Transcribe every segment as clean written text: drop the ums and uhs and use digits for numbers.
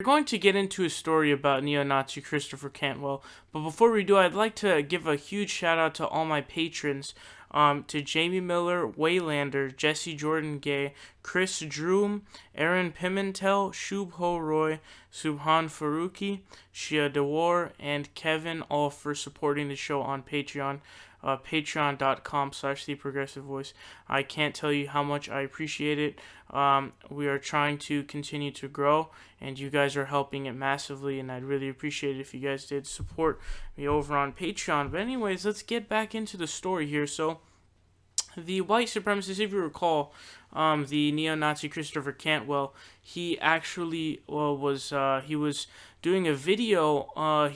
We're going to get into a story about neo-Nazi Christopher Cantwell, but before we do, I'd like to give a huge shout out to all my patrons, to Jami Miller, Waylander, Jesse Jordan Gay, Chris Droom, Eryn Pimentel, Shubho Roy, Subhan Farooqi, Shea Dewar, and Kevin, all for supporting the show on Patreon. Patreon.com/theprogressivevoice. I can't tell you how much I appreciate it. We are trying to continue to grow, and you guys are helping it massively, and I'd really appreciate it if you guys did support me over on Patreon. But anyways, let's get back into the story here. So, the white supremacist, if you recall, the neo-Nazi Christopher Cantwell, he actually was doing a video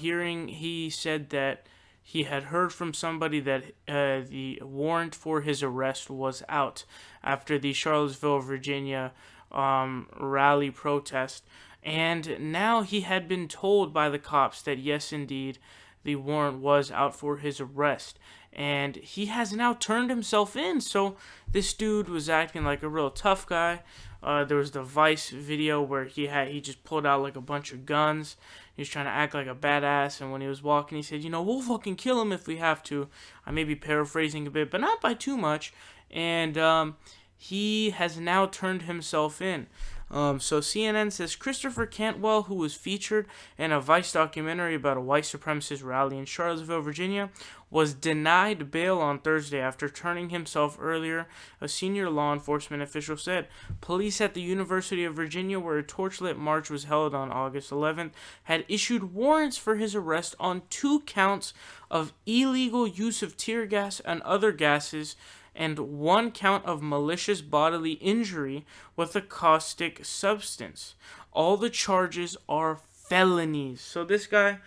he said that he had heard from somebody that the warrant for his arrest was out after the Charlottesville, Virginia rally protest. And now he had been told by the cops that yes, indeed, the warrant was out for his arrest. And he has now turned himself in. So this dude was acting like a real tough guy. There was the Vice video where he just pulled out like a bunch of guns. He was trying to act like a badass, and when he was walking, he said, we'll fucking kill him if we have to. I may be paraphrasing a bit, but not by too much. And he has now turned himself in. So CNN says Christopher Cantwell, who was featured in a Vice documentary about a white supremacist rally in Charlottesville, Virginia, was denied bail on Thursday after turning himself earlier, a senior law enforcement official said. Police at the University of Virginia, where a torchlit march was held on August 11th, had issued warrants for his arrest on 2 counts of illegal use of tear gas and other gases, and 1 count of malicious bodily injury with a caustic substance. All the charges are felonies. So this guy,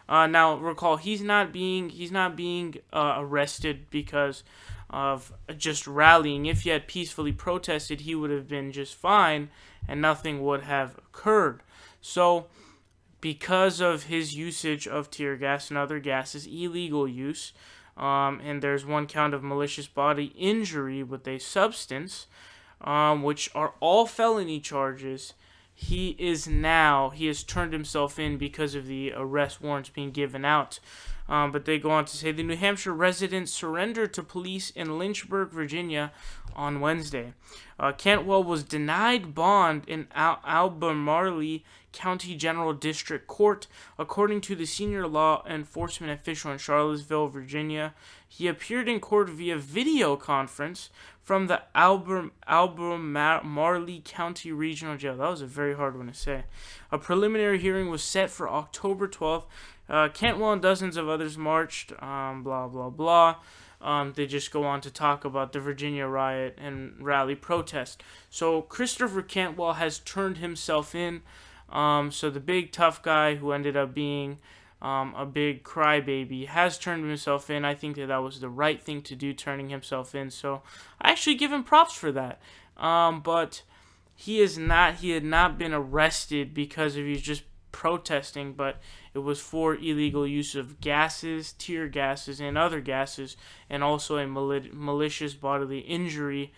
now recall, he's not being arrested because of just rallying. If he had peacefully protested, he would have been just fine and nothing would have occurred. So because of his usage of tear gas and other gases, illegal use, and there's 1 count of malicious body injury with a substance, which are all felony charges. He has turned himself in because of the arrest warrants being given out. But they go on to say the New Hampshire resident surrendered to police in Lynchburg, Virginia on Wednesday. Cantwell was denied bond in Albemarle County General District Court, according to the senior law enforcement official in Charlottesville, Virginia. He appeared in court via video conference from the Albemarle County Regional Jail. That was a very hard one to say. A preliminary hearing was set for October 12th. Cantwell and dozens of others marched, blah, blah, blah. They just go on to talk about the Virginia riot and rally protest. So Christopher Cantwell has turned himself in. So the big tough guy who ended up being a big crybaby has turned himself in. I think that was the right thing to do, turning himself in. So I actually give him props for that. But he had not been arrested because he was just protesting, but it was for illegal use of gases, tear gases, and other gases, and also a malicious bodily injury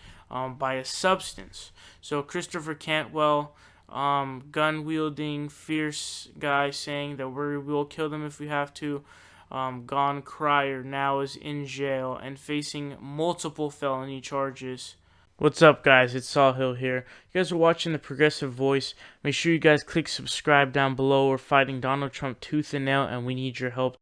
by a substance. So Christopher Cantwell, gun-wielding, fierce guy saying that we will kill them if we have to, gone crier, now is in jail and facing multiple felony charges. What's up, guys? It's Sawhill here. You guys are watching The Progressive Voice. Make sure you guys click subscribe down below. We're fighting Donald Trump tooth and nail, and we need your help.